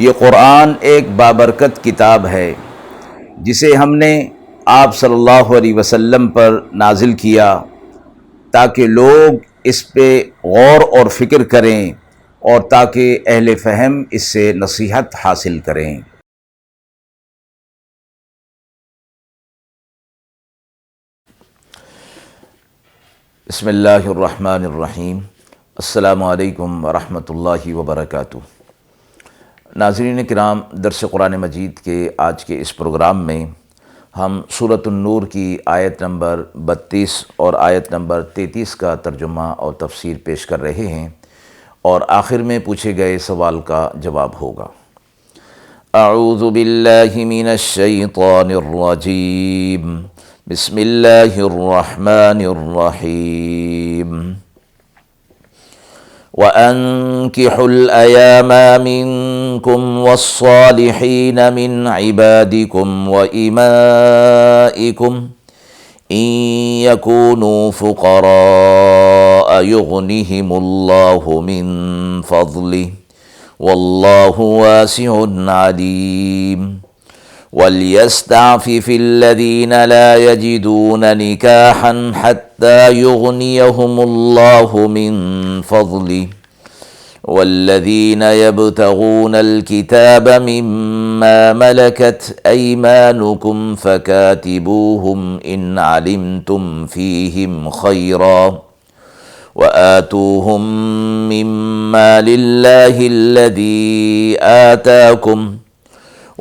یہ قرآن ایک بابرکت کتاب ہے جسے ہم نے آپ صلی اللہ علیہ وسلم پر نازل کیا تاکہ لوگ اس پہ غور اور فکر کریں اور تاکہ اہل فہم اس سے نصیحت حاصل کریں۔ بسم اللہ الرحمن الرحیم۔ السلام علیکم ورحمۃ اللہ وبرکاتہ۔ ناظرین کرام، درس قرآن مجید کے آج کے اس پروگرام میں ہم سورۃ النور کی آیت نمبر 32 اور آیت نمبر 33 کا ترجمہ اور تفسیر پیش کر رہے ہیں، اور آخر میں پوچھے گئے سوال کا جواب ہوگا۔ اعوذ باللہ من الشیطان الرجیم، بسم اللہ الرحمن الرحیم۔ وَأَنكِحُوا الْأَيَامَ مِنكُمْ وَالصَّالِحِينَ مِنْ عِبَادِكُمْ وَإِمَائِكُمْ إِنْ يَكُونُوا فُقَرَاءَ يُغْنِهِمُ اللَّهُ مِنْ فَضْلِهِ وَاللَّهُ وَاسِعٌ عَلِيمٌ۔ وَلْيَسْتَعْفِفِ الَّذِينَ لَا يَجِدُونَ نِكَاحًا حَتَّى يُغْنِيَهُمُ اللَّهُ مِنْ فَضْلِهِ وَالَّذِينَ يَبْتَغُونَ الْكِتَابَ مِمَّا مَلَكَتْ أَيْمَانُكُمْ فَكَاتِبُوهُمْ إِنْ عَلِمْتُمْ فِيهِمْ خَيْرًا وَآتُوهُمْ مِمَّا لِلَّهِ الَّذِي آتَاكُمْ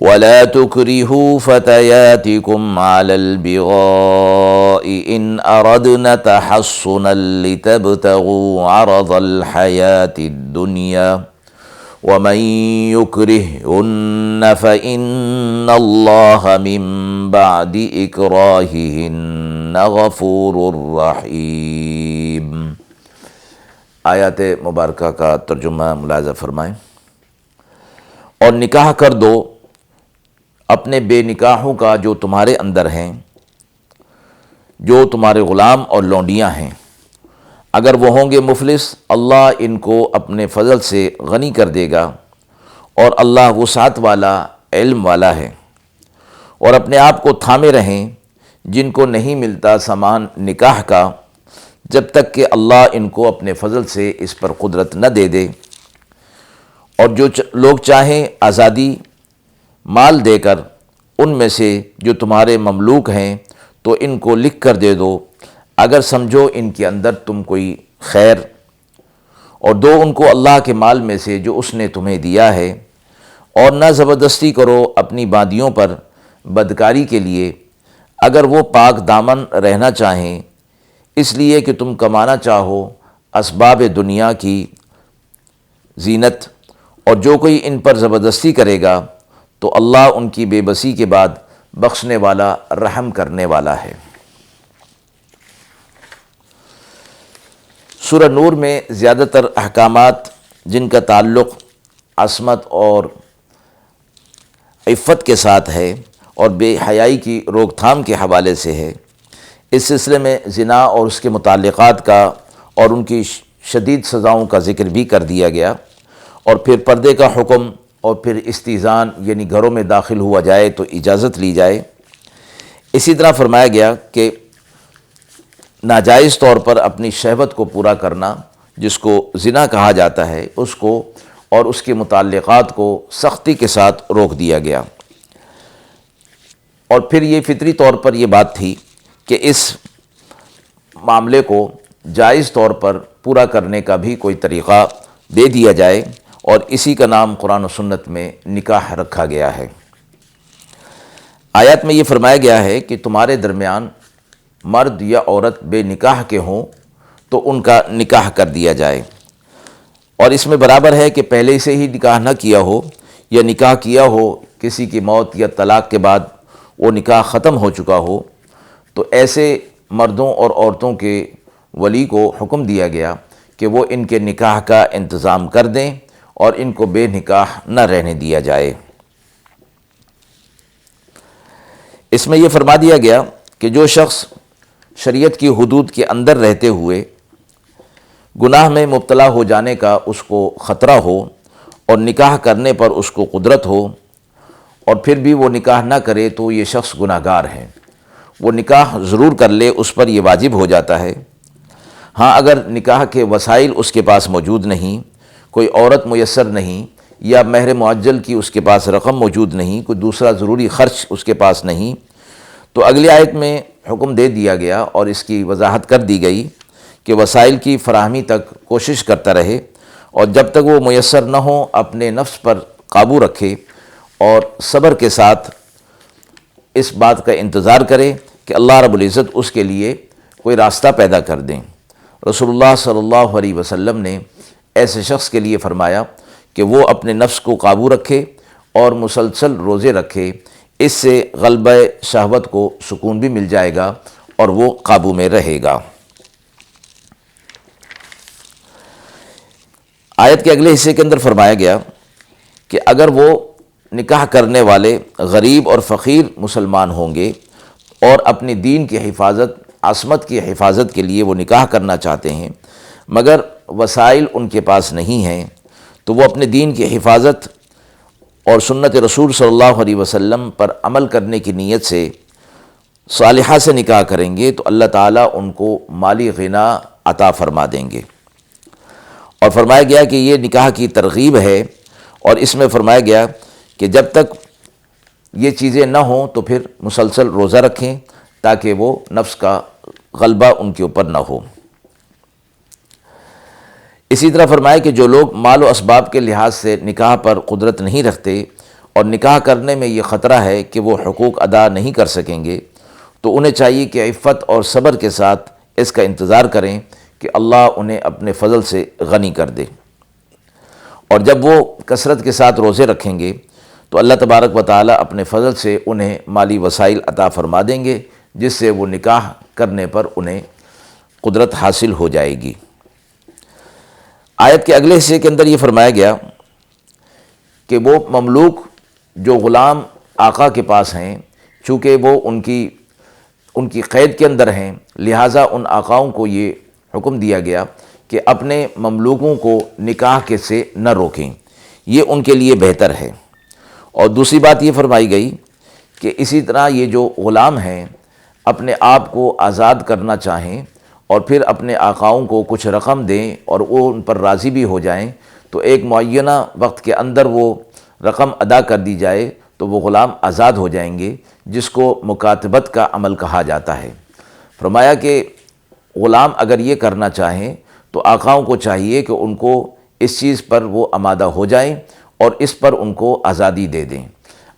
وَلَا تُكْرِهُوا فَتَيَاتِكُمْ عَلَى الْبِغَاءِ إِنْ أَرَدْنَ تَحَصُّنًا لِتَبْتَغُوا عَرَضَ الْحَيَاةِ الدُّنْيَا وَمَنْ يُكْرِههُنَّ فَإِنَّ اللَّهَ مِنْ بَعْدِ إِكْرَاهِهِنَّ غَفُورٌ رَحِيمٌ۔ آیات مبارکہ کا ترجمہ ملاحظہ فرمائیں۔ اور نکاح کر دو اپنے بے نکاحوں کا جو تمہارے اندر ہیں، جو تمہارے غلام اور لونڈیاں ہیں، اگر وہ ہوں گے مفلس، اللہ ان کو اپنے فضل سے غنی کر دے گا، اور اللہ وسعت والا، علم والا ہے۔ اور اپنے آپ کو تھامے رہیں جن کو نہیں ملتا سامان نکاح کا، جب تک کہ اللہ ان کو اپنے فضل سے اس پر قدرت نہ دے دے۔ اور جو لوگ چاہیں آزادی مال دے کر ان میں سے جو تمہارے مملوک ہیں تو ان کو لکھ کر دے دو، اگر سمجھو ان کے اندر تم کوئی خیر، اور دو ان کو اللہ کے مال میں سے جو اس نے تمہیں دیا ہے، اور نہ زبردستی کرو اپنی باندیوں پر بدکاری کے لیے، اگر وہ پاک دامن رہنا چاہیں، اس لیے کہ تم کمانا چاہو اسباب دنیا کی زینت، اور جو کوئی ان پر زبردستی کرے گا تو اللہ ان کی بے بسی کے بعد بخشنے والا، رحم کرنے والا ہے۔ سورہ نور میں زیادہ تر احکامات جن کا تعلق عصمت اور عفت کے ساتھ ہے اور بے حیائی کی روک تھام کے حوالے سے ہے۔ اس سلسلے میں زنا اور اس کے متعلقات کا اور ان کی شدید سزاؤں کا ذکر بھی کر دیا گیا، اور پھر پردے کا حکم، اور پھر استئذان یعنی گھروں میں داخل ہوا جائے تو اجازت لی جائے۔ اسی طرح فرمایا گیا کہ ناجائز طور پر اپنی شہوت کو پورا کرنا، جس کو زنا کہا جاتا ہے، اس کو اور اس کے متعلقات کو سختی کے ساتھ روک دیا گیا۔ اور پھر یہ فطری طور پر یہ بات تھی کہ اس معاملے کو جائز طور پر پورا کرنے کا بھی کوئی طریقہ دے دیا جائے، اور اسی کا نام قرآن و سنت میں نکاح رکھا گیا ہے۔ آیات میں یہ فرمایا گیا ہے کہ تمہارے درمیان مرد یا عورت بے نکاح کے ہوں تو ان کا نکاح کر دیا جائے، اور اس میں برابر ہے کہ پہلے سے ہی نکاح نہ کیا ہو یا نکاح کیا ہو، کسی کی موت یا طلاق کے بعد وہ نکاح ختم ہو چکا ہو، تو ایسے مردوں اور عورتوں کے ولی کو حکم دیا گیا کہ وہ ان کے نکاح کا انتظام کر دیں اور ان کو بے نکاح نہ رہنے دیا جائے۔ اس میں یہ فرما دیا گیا کہ جو شخص شریعت کی حدود کے اندر رہتے ہوئے گناہ میں مبتلا ہو جانے کا اس کو خطرہ ہو اور نکاح کرنے پر اس کو قدرت ہو اور پھر بھی وہ نکاح نہ کرے تو یہ شخص گناہ گار ہے۔ وہ نکاح ضرور کر لے، اس پر یہ واجب ہو جاتا ہے۔ ہاں اگر نکاح کے وسائل اس کے پاس موجود نہیں، کوئی عورت میسر نہیں، یا مہر معجل کی اس کے پاس رقم موجود نہیں، کوئی دوسرا ضروری خرچ اس کے پاس نہیں، تو اگلی آیت میں حکم دے دیا گیا اور اس کی وضاحت کر دی گئی کہ وسائل کی فراہمی تک کوشش کرتا رہے، اور جب تک وہ میسر نہ ہو اپنے نفس پر قابو رکھے اور صبر کے ساتھ اس بات کا انتظار کرے کہ اللہ رب العزت اس کے لیے کوئی راستہ پیدا کر دیں۔ رسول اللہ صلی اللہ علیہ وسلم نے ایسے شخص کے لیے فرمایا کہ وہ اپنے نفس کو قابو رکھے اور مسلسل روزے رکھے، اس سے غلبہ شہوت کو سکون بھی مل جائے گا اور وہ قابو میں رہے گا۔ آیت کے اگلے حصے کے اندر فرمایا گیا کہ اگر وہ نکاح کرنے والے غریب اور فقیر مسلمان ہوں گے اور اپنی دین کی حفاظت، عصمت کی حفاظت کے لیے وہ نکاح کرنا چاہتے ہیں، مگر وسائل ان کے پاس نہیں ہیں، تو وہ اپنے دین کی حفاظت اور سنت رسول صلی اللہ علیہ وسلم پر عمل کرنے کی نیت سے صالحہ سے نکاح کریں گے تو اللہ تعالیٰ ان کو مالی غنا عطا فرما دیں گے۔ اور فرمایا گیا کہ یہ نکاح کی ترغیب ہے، اور اس میں فرمایا گیا کہ جب تک یہ چیزیں نہ ہوں تو پھر مسلسل روزہ رکھیں تاکہ وہ نفس کا غلبہ ان کے اوپر نہ ہو۔ اسی طرح فرمایا کہ جو لوگ مال و اسباب کے لحاظ سے نکاح پر قدرت نہیں رکھتے اور نکاح کرنے میں یہ خطرہ ہے کہ وہ حقوق ادا نہیں کر سکیں گے، تو انہیں چاہیے کہ عفت اور صبر کے ساتھ اس کا انتظار کریں کہ اللہ انہیں اپنے فضل سے غنی کر دے۔ اور جب وہ کثرت کے ساتھ روزے رکھیں گے تو اللہ تبارک و تعالیٰ اپنے فضل سے انہیں مالی وسائل عطا فرما دیں گے، جس سے وہ نکاح کرنے پر انہیں قدرت حاصل ہو جائے گی۔ آیت کے اگلے حصے کے اندر یہ فرمایا گیا کہ وہ مملوک جو غلام آقا کے پاس ہیں، چونکہ وہ ان کی قید کے اندر ہیں، لہٰذا ان آقاؤں کو یہ حکم دیا گیا کہ اپنے مملوکوں کو نکاح کے سے نہ روکیں، یہ ان کے لیے بہتر ہے۔ اور دوسری بات یہ فرمائی گئی کہ اسی طرح یہ جو غلام ہیں اپنے آپ کو آزاد کرنا چاہیں اور پھر اپنے آقاؤں کو کچھ رقم دیں اور وہ ان پر راضی بھی ہو جائیں، تو ایک معینہ وقت کے اندر وہ رقم ادا کر دی جائے تو وہ غلام آزاد ہو جائیں گے، جس کو مکاتبت کا عمل کہا جاتا ہے۔ فرمایا کہ غلام اگر یہ کرنا چاہیں تو آقاؤں کو چاہیے کہ ان کو اس چیز پر وہ آمادہ ہو جائیں اور اس پر ان کو آزادی دے دیں۔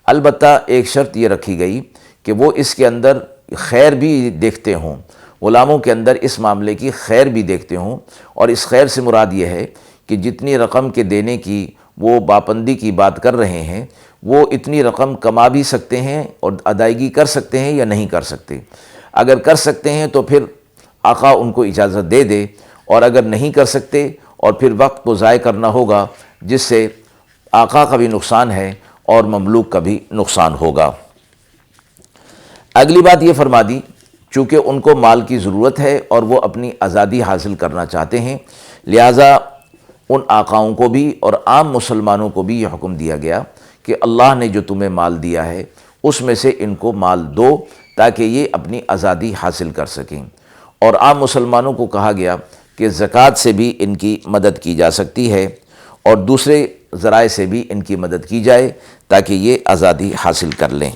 البتہ ایک شرط یہ رکھی گئی کہ وہ اس کے اندر خیر بھی دیکھتے ہوں، غلاموں کے اندر اس معاملے کی خیر بھی دیکھتے ہوں، اور اس خیر سے مراد یہ ہے کہ جتنی رقم کے دینے کی وہ پابندی کی بات کر رہے ہیں، وہ اتنی رقم کما بھی سکتے ہیں اور ادائیگی کر سکتے ہیں یا نہیں کر سکتے۔ اگر کر سکتے ہیں تو پھر آقا ان کو اجازت دے دے، اور اگر نہیں کر سکتے اور پھر وقت کو ضائع کرنا ہوگا، جس سے آقا کا بھی نقصان ہے اور مملوک کا بھی نقصان ہوگا۔ اگلی بات یہ فرما دی، چونکہ ان کو مال کی ضرورت ہے اور وہ اپنی آزادی حاصل کرنا چاہتے ہیں، لہٰذا ان آقاؤں کو بھی اور عام مسلمانوں کو بھی یہ حکم دیا گیا کہ اللہ نے جو تمہیں مال دیا ہے اس میں سے ان کو مال دو تاکہ یہ اپنی آزادی حاصل کر سکیں۔ اور عام مسلمانوں کو کہا گیا کہ زکوٰۃ سے بھی ان کی مدد کی جا سکتی ہے اور دوسرے ذرائع سے بھی ان کی مدد کی جائے تاکہ یہ آزادی حاصل کر لیں۔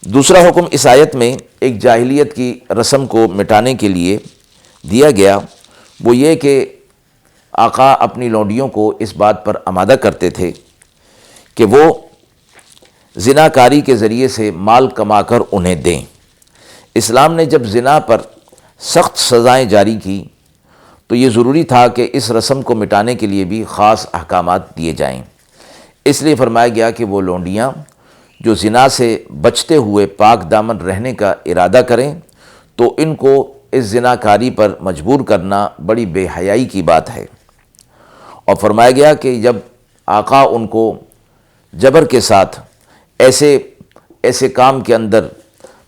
دوسرا حکم اس آیت میں ایک جاہلیت کی رسم کو مٹانے کے لیے دیا گیا، وہ یہ کہ آقا اپنی لونڈیوں کو اس بات پر آمادہ کرتے تھے کہ وہ زنا کاری کے ذریعے سے مال کما کر انہیں دیں۔ اسلام نے جب زنا پر سخت سزائیں جاری کی تو یہ ضروری تھا کہ اس رسم کو مٹانے کے لیے بھی خاص احکامات دیے جائیں۔ اس لیے فرمایا گیا کہ وہ لونڈیاں جو زنا سے بچتے ہوئے پاک دامن رہنے کا ارادہ کریں تو ان کو اس زنا کاری پر مجبور کرنا بڑی بے حیائی کی بات ہے۔ اور فرمایا گیا کہ جب آقا ان کو جبر کے ساتھ ایسے کام کے اندر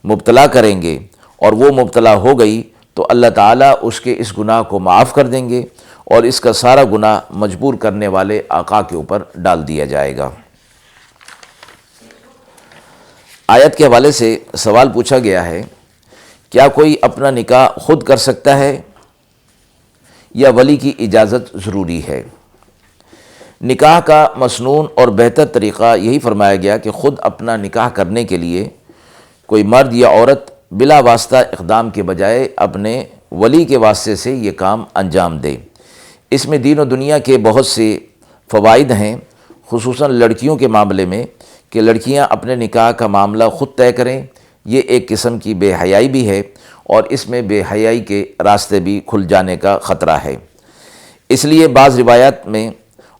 مبتلا کریں گے اور وہ مبتلا ہو گئی تو اللہ تعالیٰ اس کے اس گناہ کو معاف کر دیں گے اور اس کا سارا گناہ مجبور کرنے والے آقا کے اوپر ڈال دیا جائے گا۔ آیت کے حوالے سے سوال پوچھا گیا ہے، کیا کوئی اپنا نکاح خود کر سکتا ہے یا ولی کی اجازت ضروری ہے؟ نکاح کا مسنون اور بہتر طریقہ یہی فرمایا گیا کہ خود اپنا نکاح کرنے کے لیے کوئی مرد یا عورت بلا واسطہ اقدام کے بجائے اپنے ولی کے واسطے سے یہ کام انجام دے۔ اس میں دین و دنیا کے بہت سے فوائد ہیں، خصوصاً لڑکیوں کے معاملے میں، کہ لڑکیاں اپنے نکاح کا معاملہ خود طے کریں۔ یہ ایک قسم کی بے حیائی بھی ہے، اور اس میں بے حیائی کے راستے بھی کھل جانے کا خطرہ ہے۔ اس لیے بعض روایات میں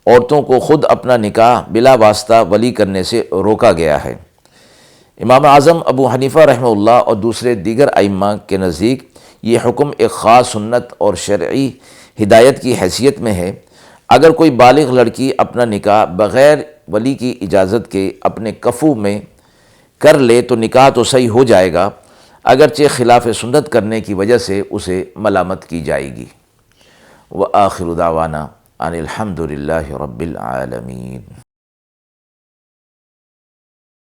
عورتوں کو خود اپنا نکاح بلا واسطہ ولی کرنے سے روکا گیا ہے۔ امام اعظم ابو حنیفہ رحمہ اللہ اور دوسرے دیگر ائمہ کے نزدیک یہ حکم ایک خاص سنت اور شرعی ہدایت کی حیثیت میں ہے۔ اگر کوئی بالغ لڑکی اپنا نکاح بغیر ولی کی اجازت کے اپنے کفو میں کر لے تو نکاح تو صحیح ہو جائے گا، اگرچہ خلاف سنت کرنے کی وجہ سے اسے ملامت کی جائے گی۔ وآخر دعوانا ان الحمد للہ رب العالمین۔